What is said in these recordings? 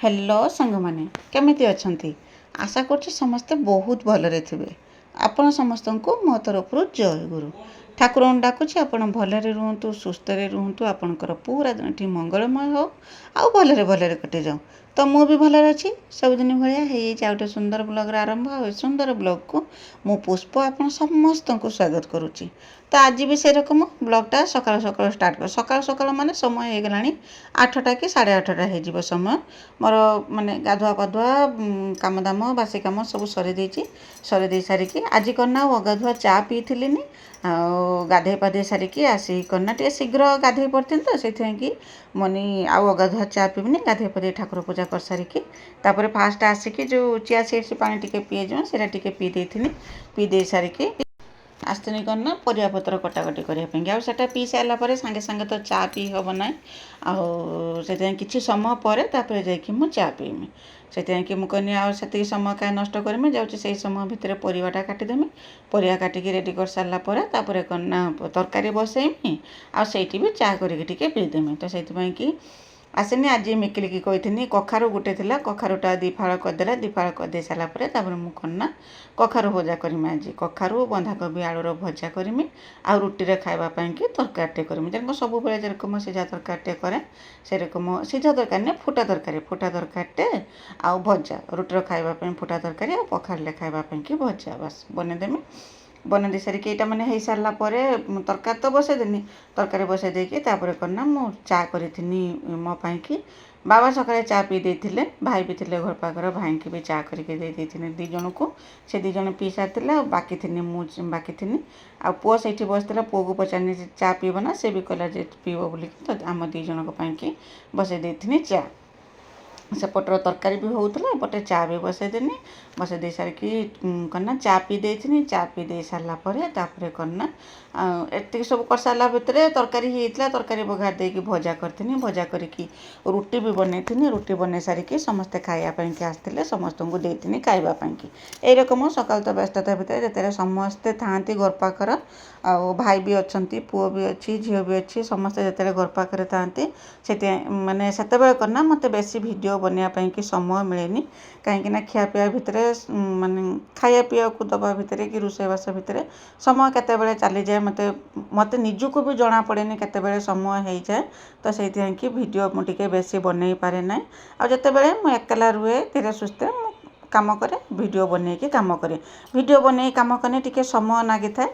Hello सांग मैंने केमिति अछंती आशा करछि समस्ते बहुत भलरे थिबे। आपण समस्त को मो तरफ जय गुरु ठाकुर डाकुछि आपण भलरे रुहतु सुस्थरे रुहतु आपणकर पूरा दिनटी मंगलमय हो आउ भलरे भलरे कटि जाऊ। तो मु भी भलरे अछि सबदिन भलिया हेइ आउटे सुंदर ब्लॉग आरंभ हो सुंदर ब्लॉग को मु पुष्प आपण समस्त को स्वागत करुछि। तो आज भी से रकम ब्लॉगटा सकाळ सकाळ स्टार्ट कर सकाळ सकाळ माने समय हे गलानी 8टा कि 8:30 हे जिवो समय मोर माने गाधुआ पाधुआ काम दाम बासी काम सब सरी देछि सरी दे सारी कि आज करना अगाधुआ चा पीथिलिनी गाधे पाधे सारिकी आसी करना टे शीघ्र गाधे पड़ती तो से कि मनी आउ अगाधुआ चा पीबनी गाधे पाधे ठाकुर पूजा कर सारिकी तापर फास्ट आसिकी जो चिया सीड्स पानी टिके पीए जो सेटा टिके पी देथिनी पी दे सारिकी आस्तनी करना परिया पत्र कटाकटी करने आटा पी सारापर सांगे सांगे तो चा पी हम ना आते कि समय पर तापर जा चा पीमी से कि मुझे आती समय क्या नष्ट करमी जाऊँगी से समय भितर परिवाटा काटिदेमी परिया काटिकी रेडी कर सारापर तापर करना तरकारी बसैमी आईटी भी चा करके पीदेमी तो से कि आसेनी आज मिकिलिकी कही कखारु गोटे थी कखारुटा दिफाड़ करदेला दिफाड़ करदे सारापर मुझे कखारु भजा करमी आज कखारु बंधाकोबी आलूर भजा करमी आ रुटी खावाई कि तरकारीटे करमी जेरकम सब बेले जेरकम सीझा तरकारीटे करे से रकम सीझा तरकारी नहीं फुटा तरकारीटे आउ भजा रुटी खावाई फुटा तरकारी आ पखाड़े खावाई कि भजा बस बनईदेमी बन दे सारिक यहाँ मैंने हो सारापर तरकारी तो बसईदेनी तरकारी बसई देकी करना मु चा करी मोपाई कि बाबा सकाଳେ चा पी देते भाई भी थे घर पाखर भाई की भी चा करके दी जन को से दी जन पी सारी बाकी थी बाकी थी आ पुओ से बसला पुओ को पचारनी चा पीब ना से भी कहला पीब बोल तो आम दी जन को बसई देती चा सेपटर तरकारी भी होता एपटे चा भी बसईदेनी बसई दे सारिकी करना चा पी देती चा पी दे सारापर तापर करना एति सब कर सारा भितर तरकारी होता तरकारी बघार देकी भजा करी भजा करके रुटी भी बनई रुटी बन सारिकी समस्ते खावाई आसते समस्त को देती खावाई यही रकम सकाल तो व्यस्तता भितर जो समस्ते था घर पाखर आ भाई भी अच्छा पुओ भी अच्छी झील भी अच्छी समस्ते जो घर पाखे था माने से करना मत बेसी वीडियो बनवाई कि समय मिले कहीं खियापिया भितर माने खाया पीया को दबा भितर कि रोषेबास भितर समय केते चली जाए मत निजको भी जना पड़े केते समय हो जाए तो से कि वीडियो मुझे बेसी बनई पारे ना आ जिते मुझे एकला रुए धीरे सुस्थे काम करे वीडियो बनई कि काम करे वीडियो बनई काम कने टिके समय लगी था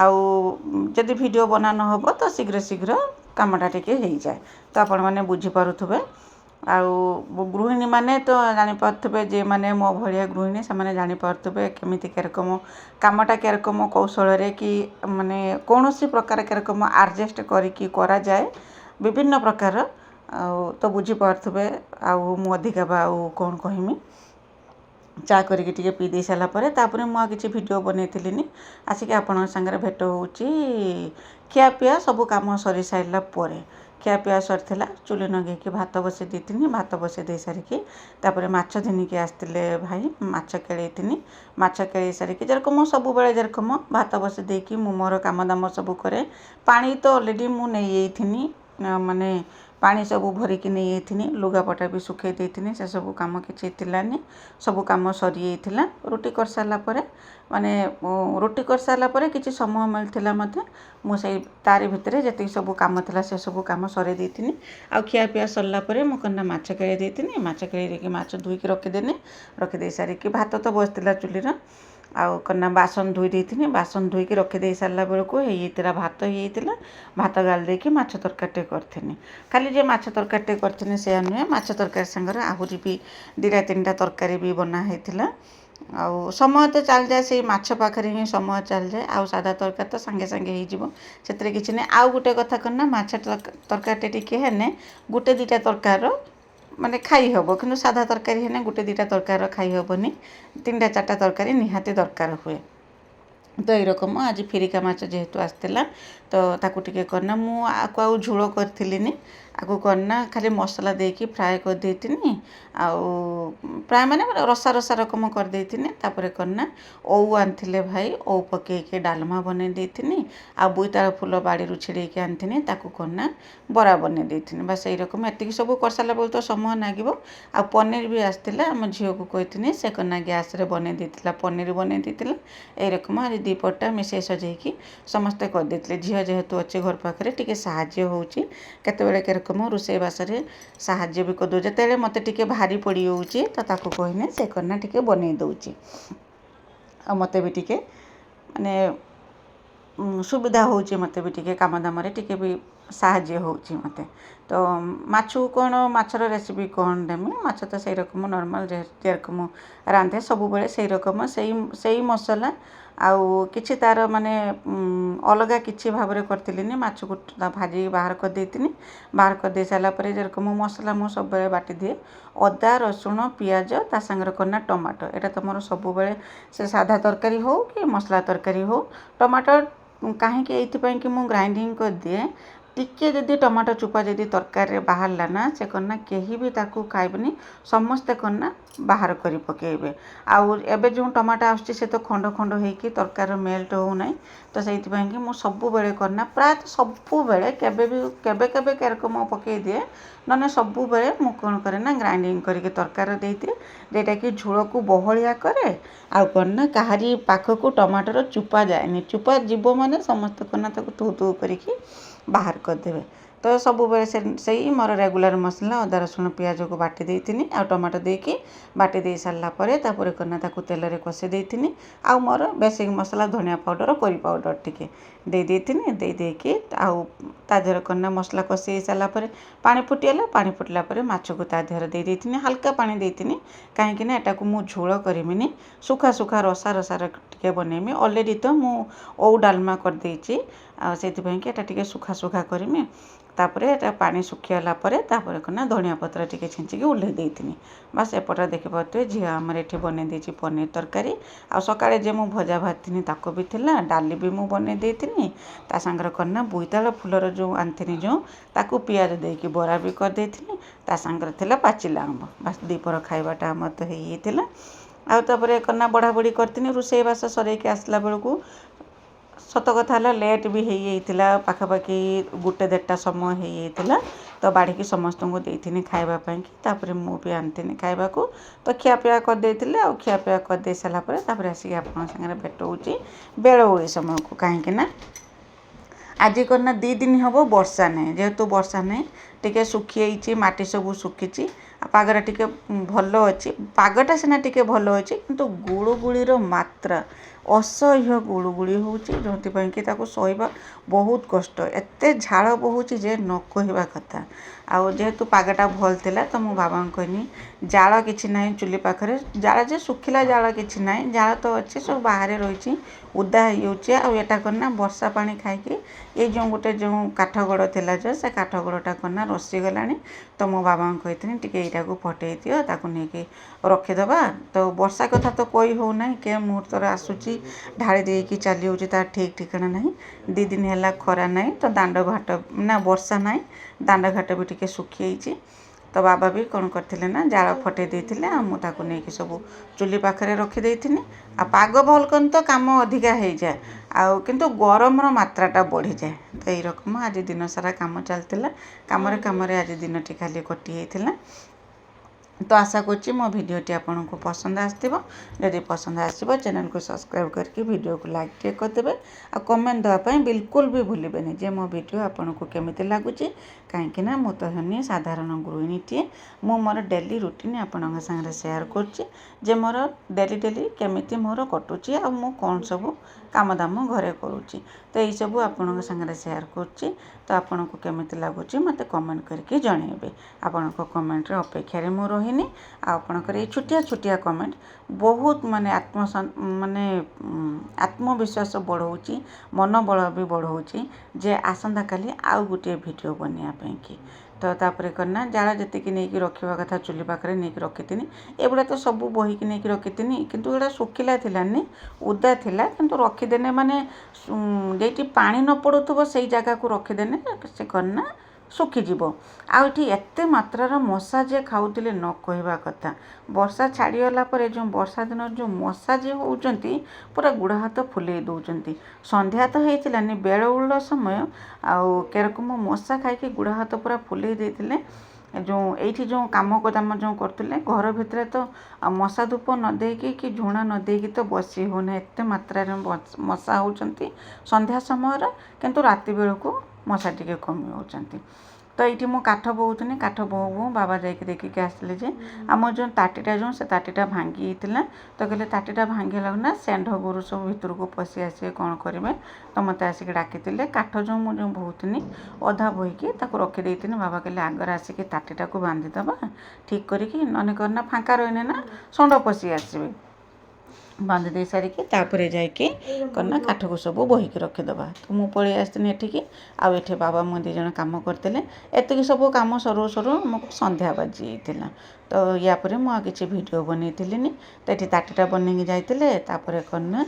आदि वीडियो बना न हो तो शीघ्र शीघ्र कामटा टिके हो जाए तो आपण मैंने बुझीपारे गृहिणी माने तो जानीपे जे माने मो भाया गृहिणी से जानीपे केमी केरकम कामटा केरकम कौशल कि माने कौन सी प्रकार केरकम आडजस्ट करी करा जाए विभिन्न प्रकार तो बुझीपारे अधिका बा कौन कहमी चा करके टिके पी दे सारापर तापर मुझे किसी वीडियो बनईली आसिक आपण सागर भेट हो खियापिया सब कम सरी सारापर खियापिया सरीला चुली नगे कि भात बसई देती भात बसई दे सारिकी तापर माछ धनिकी आसते भाई माछ केड़ी माछ केड़ी सारिकी जेरकम सब बेले जेरकम भात बसई देकी मु मोर काम दाम सब करे पानी तो अलरेडी मु नहीं माने पानी सब भरिकी नहीं थी लुगापटा भी सुखे देती से सब कम किसी थिलानी सब कम सरी जाता रुटी कर सारापर माने रुटी कर सारापर किसी समय मिलता मत मुझे तारी भितर जी सब कम था से सब कम सरे देती आ खिया पिया सरलापर मुझे माछ केड़ी देती माछ केड़ी देकी माछ धोईकी रखिदे सारिकी भात तो बसला चुलीर आउ कना बासन धोई देती बासन धोईकी रखिदे सारा बेलू होता भात होता भात गाल देकी माछ तरकारीटे करथिनी खाली जे माछ तरकारीटे करथिनी से नुहे माछ तरकारी सांगर आहरी भी 2-3टा तरकारी भी बना होता आउ समय तो चल जाए से माछ पाखरे ही समय चल जाए आउ सादा तरकारी तो सांगे सांगे हो से किसी नहीं आउ गोटे कथा करना माछ तरकारीटे टिके हेने 1-2टा तरकार माने खाई हम कि सादा तरकारी है 1-2टा तरकार खाई हेनी 3-4टा तरकारी निहाती दरकार हुए तो यही रकम आज फिरिका माछ जेहेतु आसला तो ताकू टिके करना मुझे झोल करी ଆକୁ କରନା ଖାଲି ମସଲା ଦେଇକି ଫ୍ରାଏ କରିଦେଇଥିନି ଆଉ ପ୍ରାୟ ମାନେ ରସା ରସା ରକମ କରିଦେଇଥିନି। ତାପରେ କରନା ଓଉ ଆଣିଥିଲେ ଭାଇ, ଓଉ ପକେଇକି ଡାଲମା ବନେଇ ଦେଇଥିନି ଆଉ ବୋଇତାଳୁ ଫୁଲ ବାଡ଼ିରୁ ଛିଡ଼େଇକି ଆଣିଥିନି, ତାକୁ କରନା ବରା ବନେଇ ଦେଇଥିନି। ବାସ୍ ଏଇ ରକମ ଏତିକି ସବୁ କରିସାରିଲା ବେଳକୁ ତ ସମୟ ଲାଗିବ। ଆଉ ପନିର ବି ଆସିଥିଲା, ଆମ ଝିଅକୁ କହିଥିନି ସେ କରନା ଗ୍ୟାସ୍ରେ ବନେଇ ଦେଇଥିଲା, ପନିର ବନେଇ ଦେଇଥିଲା। ଏଇ ରକମ ଆଜି ଦ୍ୱିପହରଟା ମିଶେଇ ସଜେଇକି ସମସ୍ତେ କରିଦେଇଥିଲେ। ଝିଅ ଯେହେତୁ ଅଛି ଘର ପାଖରେ ଟିକେ ସାହାଯ୍ୟ ହେଉଛି, କେତେବେଳେ କେରକମ ରୋଷେଇବାସରେ ସାହାଯ୍ୟ ବି କରିଦେଉଛି। ଯେତେବେଳେ ମୋତେ ଟିକେ ଭାରି ପଡ଼ିଯାଉଛି ତ ତାକୁ କହିନେ ସେ କରନା ଟିକେ ବନେଇ ଦେଉଛି। ଆଉ ମୋତେ ବି ଟିକେ ମାନେ ସୁବିଧା ହେଉଛି, ମୋତେ ବି ଟିକେ କାମ ଦାମରେ ଟିକେ ବି ସାହାଯ୍ୟ ହେଉଛି ମୋତେ। ତ ମାଛକୁ କ'ଣ, ମାଛର ରେସିପି କ'ଣ ଦେମି, ମାଛ ତ ସେଇ ରକମ ନର୍ମାଲ୍ ଯେରକମ ରାନ୍ଧେ ସବୁବେଳେ ସେଇ ରକମ ସେଇ ମସଲା ଆଉ କିଛି ତା'ର ମାନେ ଅଲଗା କିଛି ଭାବରେ କରିଥିଲିନି। ମାଛକୁ ଭାଜିକି ବାହାର କରିଦେଇଥିନି। ବାହାର କରିଦେଇ ସାରିଲା ପରେ ଯେରକମ ମସଲା ମୁଁ ସବୁବେଳେ ବାଟିଦିଏ, ଅଦା ରସୁଣ ପିଆଜ ତା ସାଙ୍ଗରେ କରନା ଟମାଟୋ। ଏଇଟା ତ ମୋର ସବୁବେଳେ ସେ ସାଧା ତରକାରୀ ହେଉ କି ମସଲା ତରକାରୀ ହେଉ, ଟମାଟୋ କାହିଁକି ଏଇଥିପାଇଁ କି ମୁଁ ଗ୍ରାଇଣ୍ଡିଙ୍ଗ କରିଦିଏ, ଟିକେ ଯଦି ଟମାଟୋ ଚୋପା ଯଦି ତରକାରୀରେ ବାହାରିଲା ନା, ସେ କରନା କେହି ବି ତାକୁ ଖାଇବେନି, ସମସ୍ତେ କରନା ବାହାର କରି ପକାଇବେ। ଆଉ ଏବେ ଯେଉଁ ଟମାଟୋ ଆସୁଛି ସେ ତ ଖଣ୍ଡ ଖଣ୍ଡ ହେଇକି ତରକାରୀର ମେଲ୍ଟ ହେଉନାହିଁ। ତ ସେଇଥିପାଇଁ କି ମୁଁ ସବୁବେଳେ କରନା, ପ୍ରାୟତଃ ସବୁବେଳେ କେବେ କେବେ କେରକମ ପକାଇ ଦିଏ, ନହେଲେ ସବୁବେଳେ ମୁଁ କ'ଣ କରେ ନା ଗ୍ରାଇଣ୍ଡିଙ୍ଗ କରିକି ତରକାରୀ ଦେଇଦିଏ, ଯେଉଁଟାକି ଝୋଳକୁ ବହଳିଆ କରେ। ଆଉ କ'ଣ ନା କାହାରି ପାଖକୁ ଟମାଟୋର ଚୋପା ଯାଏନି, ଚୋପା ଯିବ ମାନେ ସମସ୍ତେ କ'ଣ ନା ତାକୁ ତୁ ତୁ କରିକି ବାହାର କରିଦେବେ। ତ ସବୁବେଳେ ସେଇ ମୋର ରେଗୁଲାର ମସଲା ଅଦା ରସୁଣ ପିଆଜକୁ ବାଟି ଦେଇଥିନି ଆଉ ଟମାଟୋ ଦେଇକି ବାଟି ଦେଇ ସାରିଲା ପରେ ତାପରେ କ'ଣ ନା ତାକୁ ତେଲରେ କଷି ଦେଇଥିନି। ଆଉ ମୋର ବେସିକ୍ ମସଲା ଧନିଆ ପାଉଡ଼ର, କରି ପାଉଡ଼ର ଟିକେ ଦେଇଥିନି। ଦେଇକି ଆଉ ତା ଦେହରେ କ'ଣ ନା ମସଲା କଷି ହେଇସାରିଲା ପରେ ପାଣି ଫୁଟିଗଲା, ପାଣି ଫୁଟିଲା ପରେ ମାଛକୁ ତା ଦେହରେ ଦେଇଥିନି, ହାଲକା ପାଣି ଦେଇଥିନି। କାହିଁକି ନା ଏଟାକୁ ମୁଁ ଝୋଳ କରିମିନି, ସୁଖା ସୁଖା ରସା ରସାରେ ଟିକେ ବନେଇମି। ଅଲରେଡ଼ି ତ ମୁଁ ଓଉ ଡାଲମା କରିଦେଇଛି, ଆଉ ସେଥିପାଇଁ କି ଏଟା ଟିକେ ସୁଖା ସୁଖା କରିମି। ତାପରେ ଏଟା ପାଣି ଶୁଖିଗଲା ପରେ ତାପରେ କ'ଣ ନା ଧନିଆ ପତ୍ର ଟିକେ ଛିଞ୍ଚିକି ଓହ୍ଲେଇ ଦେଇଥିନି। ବାସ୍ ଏପଟେ ଦେଖିପାରୁଥିବେ ଝିଅ ଆମର ଏଠି ବନେଇ ଦେଇଛି ପନିର ତରକାରୀ। ଆଉ ସକାଳେ ଯେ ମୁଁ ଭଜା ଭାଜିଥିନି ତାକୁ ବି ଥିଲା, ଡାଲି ବି ମୁଁ ବନେଇ ଦେଇଥିନି। ତା ସାଙ୍ଗରେ କ'ଣ ନା ବୋଇତାଳୁ ଫୁଲର ଯେଉଁ ଆଣିଥିନି ତାକୁ ପିଆଜ ଦେଇକି ବରା ବି କରିଦେଇଥିନି। ତା ସାଙ୍ଗରେ ଥିଲା ପାଚିଲା ଆମ୍ବ। ବାସ୍ ଦ୍ୱିପହର ଖାଇବାଟା ଆମର ତ ହେଇଯାଇଥିଲା। ଆଉ ତାପରେ କ'ଣ ନା ବଢ଼ାବଢ଼ି କରିଥିନି। ରୋଷେଇବାସ ସରେଇକି ଆସିଲା ବେଳକୁ ସତ କଥା ହେଲା ଲେଟ୍ ବି ହେଇଯାଇଥିଲା, ପାଖାପାଖି 1-1:30 ସମୟ ହେଇଯାଇଥିଲା। ତ ବାଢ଼ିକି ସମସ୍ତଙ୍କୁ ଦେଇଥିନି ଖାଇବା ପାଇଁକି, ତାପରେ ମୁଁ ବି ଆଣିଥିନି ଖାଇବାକୁ। ତ ଖିଆପିଆ କରିଦେଇଥିଲେ। ଆଉ ଖିଆପିଆ କରିଦେଇ ସାରିଲା ପରେ ତାପରେ ଆସିକି ଆପଣଙ୍କ ସାଙ୍ଗରେ ଭେଟ ହେଉଛି ବେଳଓଳି ସମୟକୁ। କାହିଁକି ନା ଆଜି କ'ଣ ନା 2 ଦିନ ହେବ ବର୍ଷା ନାହିଁ, ଯେହେତୁ ବର୍ଷା ନାହିଁ ଟିକେ ଶୁଖିଯାଇଛି, ମାଟି ସବୁ ଶୁଖିଛି, ପାଗଟା ଟିକେ ଭଲ ଅଛି। ପାଗଟା ସିନା ଟିକେ ଭଲ ଅଛି କିନ୍ତୁ ଗୁଳୁଗୁଳିର ମାତ୍ରା ଅସହ୍ୟ ଗୁଳୁଗୁଳି ହେଉଛି, ଯେଉଁଥିପାଇଁ କି ତାକୁ ସହିବା ବହୁତ କଷ୍ଟ। ଏତେ ଝାଳ ବହୁଛି ଯେ ନ କହିବା କଥା। ଆଉ ଯେହେତୁ ପାଗଟା ଭଲ ଥିଲା ତ ମୁଁ ବାବାଙ୍କୁ କହିନି ଜାଳ କିଛି ନାହିଁ ଚୁଲି ପାଖରେ, ଜାଳ ଯେ ଶୁଖିଲା ଜାଳ କିଛି ନାହିଁ, ଜାଳ ତ ଅଛି ସବୁ ବାହାରେ ରହିଛି, ଓଦା ହେଇଯାଉଛି। ଆଉ ଏଟା କ'ଣ ନା ବର୍ଷା ପାଣି ଖାଇକି ଏଇ ଯେଉଁ କାଠ ଗଡ଼ ଥିଲା ସେ କାଠ ଗଡ଼ଟା କ'ଣ ନା ରସିଗଲାଣି। ତ ମୋ ବାବାଙ୍କୁ କହିଥିଲି ଟିକେ ଏଇଟାକୁ ଫଟେଇ ଦିଅ, ତାକୁ ନେଇକି ରଖିଦେବା। ତ ବର୍ଷା କଥା ତ କହି ହେଉନାହିଁ, କେ ମୁହୂର୍ତ୍ତରେ ଆସୁଛି ଢାଳି ଦେଇକି ଚାଲି ଯାଉଛି, ତାର ଠିକ୍ ଠିକଣା ନାହିଁ। 2 ଦିନ ହେଲା ଖରା ନାହିଁ ତ ଦାଣ୍ଡ ଘାଟ ନା ବର୍ଷା ନାହିଁ, ଦାଣ୍ଡ ଘାଟ ବି ଟିକେ ଶୁଖିଯାଇଛି। ତ ବାବା ବି କ'ଣ କରିଥିଲେ ନା ଜାଳ ଫଟେଇ ଦେଇଥିଲେ, ଆଉ ମୁଁ ତାକୁ ନେଇକି ସବୁ ଚୁଲି ପାଖରେ ରଖିଦେଇଥିଲି। ଆଉ ପାଗ ଭଲ କଲେ ତ କାମ ଅଧିକା ହେଇଯାଏ, ଆଉ କିନ୍ତୁ ଗରମର ମାତ୍ରାଟା ବଢ଼ିଯାଏ। ତ ଏଇ ରକମ ଆଜି ଦିନ ସାରା କାମ ଚାଲିଥିଲା, କାମରେ ଆଜି ଦିନଟି ଖାଲି କଟି ଯାଇଥିଲା। ତ ଆଶା କରୁଛି ମୋ ଭିଡ଼ିଓଟି ଆପଣଙ୍କୁ ପସନ୍ଦ ଆସିଥିବ। ଯଦି ପସନ୍ଦ ଆସିବ ଚ୍ୟାନେଲକୁ ସବସ୍କ୍ରାଇବ୍ କରିକି ଭିଡ଼ିଓକୁ ଲାଇକ୍ ଟିକେ କରିଦେବେ। ଆଉ କମେଣ୍ଟ ଦେବା ପାଇଁ ବିଲକୁଲ ବି ଭୁଲିବେନି ଯେ ମୋ ଭିଡ଼ିଓ ଆପଣଙ୍କୁ କେମିତି ଲାଗୁଛି। କାହିଁକି ନା ମୁଁ ତ ହେନି ସାଧାରଣ ଗୃହିଣୀଟିଏ, ମୁଁ ମୋର ଡେଲି ରୁଟିନ୍ ଆପଣଙ୍କ ସାଙ୍ଗରେ ସେୟାର କରୁଛି ଯେ ମୋର ଡେଲି କେମିତି ମୋର କଟୁଛି, ଆଉ ମୁଁ କ'ଣ ସବୁ କାମଦାମ ଘରେ କରୁଛି। ତ ଏଇସବୁ ଆପଣଙ୍କ ସାଙ୍ଗରେ ସେୟାର କରୁଛି। ତ ଆପଣଙ୍କୁ କେମିତି ଲାଗୁଛି ମୋତେ କମେଣ୍ଟ କରିକି ଜଣାଇବେ। ଆପଣଙ୍କ କମେଣ୍ଟର ଅପେକ୍ଷାରେ ମୁଁ ରହିନି। ଆଉ ଆପଣଙ୍କର ଏଇ ଛୋଟିଆ କମେଣ୍ଟ ବହୁତ ମାନେ ଆତ୍ମବିଶ୍ୱାସ ବଢ଼ଉଛି, ମନୋବଳ ବି ବଢ଼ଉଛି ଯେ ଆସନ୍ତାକାଲି ଆଉ ଗୋଟିଏ ଭିଡ଼ିଓ ବନେଇବା ପାଇଁକି। ତ ତାପରେ କ'ଣ ନା ଜାଳ ଯେତିକି ନେଇକି ରଖିବା କଥା ଚୁଲି ପାଖରେ ନେଇକି ରଖିଥିନି। ଏଗୁଡ଼ା ତ ସବୁ ବୋହିକି ନେଇକି ରଖିଥିନି, କିନ୍ତୁ ଏଗୁଡ଼ା ଶୁଖିଲା ଥିଲାନି, ଓଦା ଥିଲା। କିନ୍ତୁ ରଖିଦେନେ ମାନେ ଯେଉଁଠି ପାଣି ନ ପଡ଼ୁଥିବ ସେଇ ଜାଗାକୁ ରଖିଦେନେ ସେ କ'ଣ ନା ଶୁଖିଯିବ। ଆଉ ଏଠି ଏତେ ମାତ୍ରାର ମଶା ଯେ ଖାଉଥିଲେ ନ କହିବା କଥା। ବର୍ଷା ଛାଡ଼ିଗଲା ପରେ ଯେଉଁ ବର୍ଷା ଦିନରେ ଯେଉଁ ମଶା ଯେ ହେଉଛନ୍ତି ପୁରା ଗୋଡ଼ ହାତ ଫୁଲେଇ ଦେଉଛନ୍ତି। ସନ୍ଧ୍ୟା ତ ହେଇଥିଲାନି, ବେଳଉଳ ସମୟ, ଆଉ କେରକମ ମଶା ଖାଇକି ଗୋଡ଼ ହାତ ପୁରା ଫୁଲେଇ ଦେଇଥିଲେ। ଏଇଠି ଯେଉଁ କାମ ଦାମ ଯେଉଁ କରୁଥିଲେ ଘର ଭିତରେ ତ ମଶା ଧୂପ ନ ଦେଇକି କି ଝୁଣା ନ ଦେଇକି ତ ବସି ହେଉନି, ଏତେ ମାତ୍ରାରେ ମଶା ହେଉଛନ୍ତି ସନ୍ଧ୍ୟା ସମୟରେ। କିନ୍ତୁ ରାତି ବେଳକୁ ମଶା ଟିକେ କମି ହେଉଛନ୍ତି। ତ ଏଇଠି ମୁଁ କାଠ ବୋହୁଥିଲି, କାଠ ବୋହୁ ବୋହୁ ବାବା ଯାଇକି ଦେଖିକି ଆସିଲେ ଯେ ଆମର ଯେଉଁ ତାଟିଟା ସେ ତାଟିଟା ଭାଙ୍ଗି ଯାଇଥିଲା। ତ କହିଲେ ତାଟିଟା ଭାଙ୍ଗିଗଲା ନା ଷେଣ୍ଢ ଗୋରୁ ସବୁ ଭିତରକୁ ପଶି ଆସିବେ, କ'ଣ କରିବେ? ତ ମୋତେ ଆସିକି ଡାକିଥିଲେ। କାଠ ମୁଁ ବୋହୁଥିଲି ଅଧା ବୋହିକି ତାକୁ ରଖିଦେଇଥିଲି। ବାବା କହିଲେ ଆଗରେ ଆସିକି ତାଟିଟାକୁ ବାନ୍ଧିଦେବା ଠିକ୍ କରିକି, ନହେଲେ କରନା ଫାଙ୍କା ରହିନେ ନା ଷଣ୍ଢ ପଶି ଆସିବେ। ବାନ୍ଧି ଦେଇ ସାରିକି ତାପରେ ଯାଇକି କନା କାଠକୁ ସବୁ ବୋହିକି ରଖିଦେବା। ତ ମୁଁ ପଳେଇ ଆସିଥିଲି ଏଠିକି। ଆଉ ଏଠି ବାବା ମୁଁ 2 ଜଣ କାମ କରିଥିଲେ। ଏତିକି ସବୁ କାମ ସରୁ ସରୁ ଆମକୁ ସନ୍ଧ୍ୟା ବାଜିଯାଇଥିଲା। ତ ୟା ପରେ ମୁଁ ଆଉ କିଛି ଭିଡ଼ିଓ ବନେଇଥିଲିନି। ତ ଏଠି ତାଟିଟା ବନେଇକି ଯାଇଥିଲେ। ତାପରେ କନା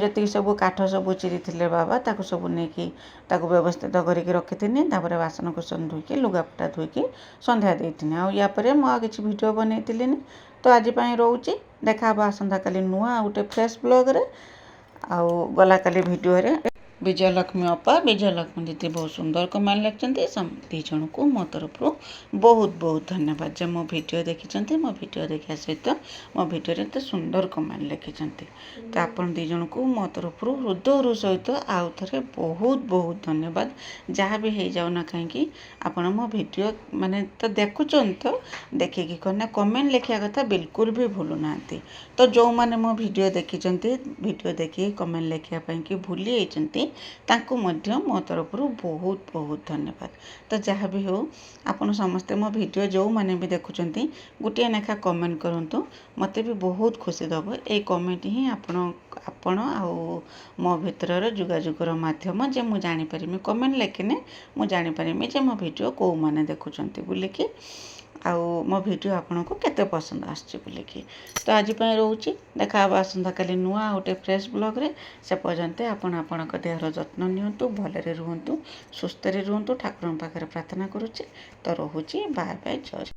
ଯେତିକି ସବୁ କାଠ ସବୁ ଚିରିଥିଲେ ବାବା, ତାକୁ ସବୁ ନେଇକି ତାକୁ ବ୍ୟବସ୍ଥିତ କରିକି ରଖିଥିଲି। ତାପରେ ବାସନକୁସନ ଧୋଇକି ଲୁଗାପଟା ଧୋଇକି ସନ୍ଧ୍ୟା ଦେଇଥିଲି। ଆଉ ୟା ପରେ ମୁଁ ଆଉ କିଛି ଭିଡ଼ିଓ ବନେଇଥିଲିନି। ତ ଆଜି ପାଇଁ ରହୁଛି। ଦେଖା ହେବ ଆସନ୍ତାକାଲି ନୂଆ ଗୋଟେ ଫ୍ରେଶ୍ ବ୍ଲଗ୍ରେ। ଆଉ ଗଲା କାଲି ଭିଡ଼ିଓରେ ବିଜୟଲକ୍ଷ୍ମୀ ଅପା, ବିଜୟଲକ୍ଷ୍ମୀ ଦିଦି ବହୁତ ସୁନ୍ଦର କମେଣ୍ଟ ଲେଖିଛନ୍ତି। 2 ଜଣଙ୍କୁ ମୋ ତରଫରୁ ବହୁତ ବହୁତ ଧନ୍ୟବାଦ ଯେ ମୋ ଭିଡ଼ିଓ ଦେଖିଛନ୍ତି। ମୋ ଭିଡ଼ିଓ ଦେଖିବା ସହିତ ମୋ ଭିଡ଼ିଓରେ ଏତେ ସୁନ୍ଦର କମେଣ୍ଟ ଲେଖିଛନ୍ତି। ତ ଆପଣ 2 ଜଣଙ୍କୁ ମୋ ତରଫରୁ ହୃଦୟରୁ ସହିତ ଆଉ ଥରେ ବହୁତ ବହୁତ ଧନ୍ୟବାଦ। ଯାହା ବି ହେଇଯାଉନା କାହିଁକି ଆପଣ ମୋ ଭିଡ଼ିଓ ତ ଦେଖୁଛନ୍ତି, ତ ଦେଖିକି କମେଣ୍ଟ ଲେଖିବା କଥା ବିଲକୁଲ ବି ଭୁଲୁନାହାନ୍ତି। ତ ଯେଉଁମାନେ ମୋ ଭିଡ଼ିଓ ଦେଖିଛନ୍ତି, ଭିଡ଼ିଓ ଦେଖିକି କମେଣ୍ଟ ଲେଖିବା ପାଇଁକି ଭୁଲି ଯାଇଛନ୍ତି, ତାଙ୍କୁ ମଧ୍ୟ ମୋ ତରଫରୁ ବହୁତ ବହୁତ ଧନ୍ୟବାଦ। ତ ଯାହା ବି ହେଉ, ଆପଣ ସମସ୍ତେ ମୋ ଭିଡ଼ିଓ ଯେଉଁମାନେ ବି ଦେଖୁଛନ୍ତି ଗୋଟିଏ ଲେଖା କମେଣ୍ଟ କରନ୍ତୁ। ମୋତେ ବି ବହୁତ ଖୁସି ଦେବ। ଏଇ କମେଣ୍ଟ ହିଁ ଆପଣ ଆଉ ମୋ ଭିତରର ଯୋଗାଯୋଗର ମାଧ୍ୟମ ଯେ ମୁଁ ଜାଣିପାରିବି। କମେଣ୍ଟ ଲେଖିନେ ମୁଁ ଜାଣିପାରିବି ଯେ ମୋ ଭିଡ଼ିଓ କେଉଁମାନେ ଦେଖୁଛନ୍ତି ବୋଲିକି, ଆଉ ମୋ ଭିଡ଼ିଓ ଆପଣଙ୍କୁ କେତେ ପସନ୍ଦ ଆସୁଛି ବୋଲିକି। ତ ଆଜି ପାଇଁ ରହୁଛି। ଦେଖା ହେବ ଆସନ୍ତାକାଲି ନୂଆ ଗୋଟେ ଫ୍ରେଶ୍ ବ୍ଲଗ୍ରେ। ସେ ପର୍ଯ୍ୟନ୍ତ ଆପଣ ଆପଣଙ୍କ ଦେହର ଯତ୍ନ ନିଅନ୍ତୁ, ଭଲରେ ରୁହନ୍ତୁ, ସୁସ୍ଥରେ ରୁହନ୍ତୁ। ଠାକୁରଙ୍କ ପାଖରେ ପ୍ରାର୍ଥନା କରୁଛି। ତ ରହୁଛି। ବାଏ ବାଏ, ଜୟ।